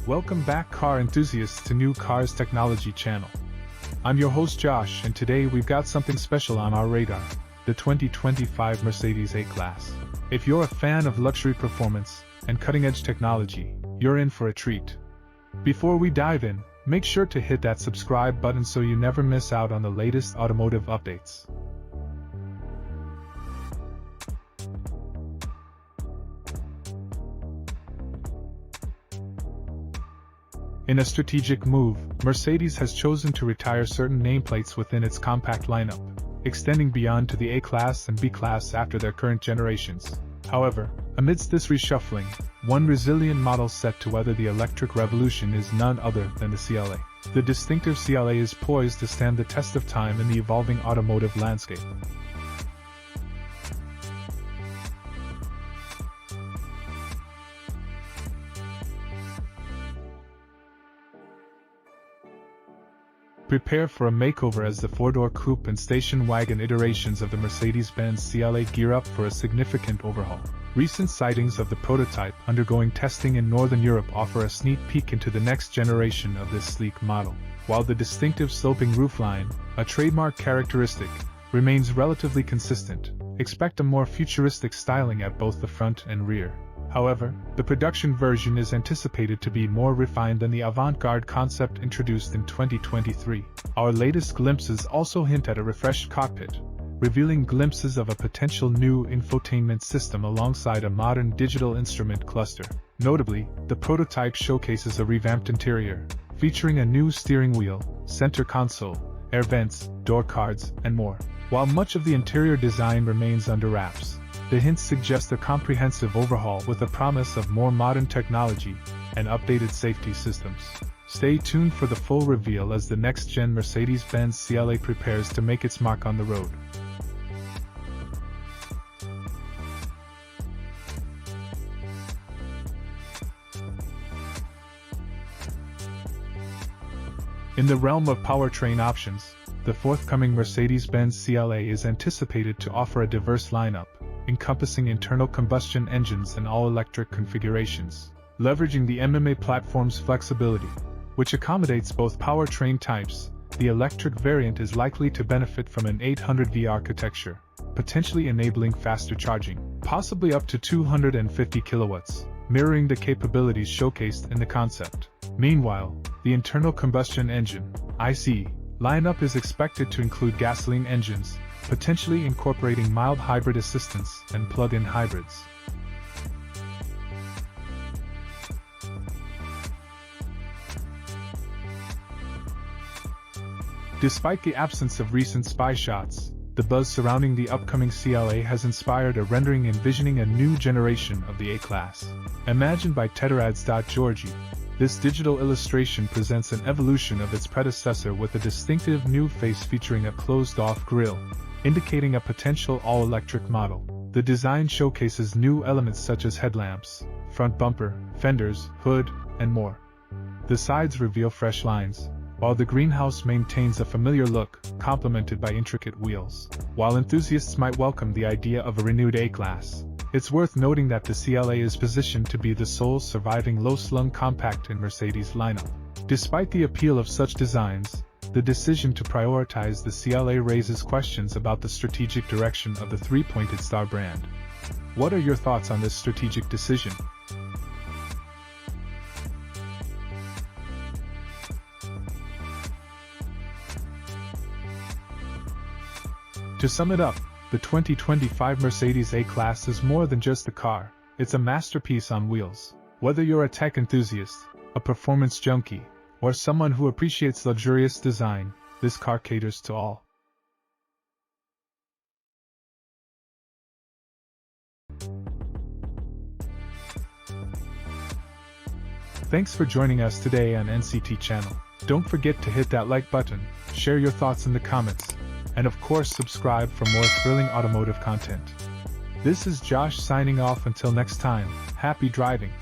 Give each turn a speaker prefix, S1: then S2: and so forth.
S1: Welcome back car enthusiasts to New Cars Technology channel. I'm your host Josh, and today we've got something special on our radar, the 2025 Mercedes A-Class. If you're a fan of luxury performance and cutting-edge technology, you're in for a treat. Before we dive in, make sure to hit that subscribe button so you never miss out on the latest automotive updates. In a strategic move, Mercedes has chosen to retire certain nameplates within its compact lineup, extending beyond to the A-Class and B-Class after their current generations. However, amidst this reshuffling, one resilient model set to weather the electric revolution is none other than the CLA. The distinctive CLA is poised to stand the test of time in the evolving automotive landscape. Prepare for a makeover as the four-door coupe and station wagon iterations of the Mercedes-Benz CLA gear up for a significant overhaul. Recent sightings of the prototype undergoing testing in Northern Europe offer a sneak peek into the next generation of this sleek model. While the distinctive sloping roofline, a trademark characteristic, remains relatively consistent, expect a more futuristic styling at both the front and rear. However, the production version is anticipated to be more refined than the avant-garde concept introduced in 2023. Our latest glimpses also hint at a refreshed cockpit, revealing glimpses of a potential new infotainment system alongside a modern digital instrument cluster. Notably, the prototype showcases a revamped interior, featuring a new steering wheel, center console, air vents, door cards, and more. While much of the interior design remains under wraps, the hints suggest a comprehensive overhaul with a promise of more modern technology and updated safety systems. Stay tuned for the full reveal as the next-gen Mercedes-Benz CLA prepares to make its mark on the road. In the realm of powertrain options, the forthcoming Mercedes-Benz CLA is anticipated to offer a diverse lineup, encompassing internal combustion engines and all-electric configurations. Leveraging the MMA platform's flexibility, which accommodates both powertrain types, the electric variant is likely to benefit from an 800V architecture, potentially enabling faster charging, possibly up to 250 kilowatts, mirroring the capabilities showcased in the concept. Meanwhile, the internal combustion engine, ICE, lineup is expected to include gasoline engines, potentially incorporating mild hybrid assistance and plug-in hybrids. Despite the absence of recent spy shots, the buzz surrounding the upcoming CLA has inspired a rendering envisioning a new generation of the A-Class. Imagined by Tetterads.Georgi, this digital illustration presents an evolution of its predecessor with a distinctive new face featuring a closed-off grille, indicating a potential all-electric model. The design showcases new elements such as headlamps, front bumper, fenders, hood, and more. The sides reveal fresh lines, while the greenhouse maintains a familiar look, complemented by intricate wheels. While enthusiasts might welcome the idea of a renewed A-Class, it's worth noting that the CLA is positioned to be the sole surviving low-slung compact in Mercedes' lineup. Despite the appeal of such designs, the decision to prioritize the CLA raises questions about the strategic direction of the three-pointed star brand. What are your thoughts on this strategic decision? To sum it up, the 2025 Mercedes A-Class is more than just a car, it's a masterpiece on wheels. Whether you're a tech enthusiast, a performance junkie, or someone who appreciates luxurious design, this car caters to all. Thanks for joining us today on NCT channel. Don't forget to hit that like button, share your thoughts in the comments, and of course subscribe for more thrilling automotive content. This is Josh signing off until next time, happy driving.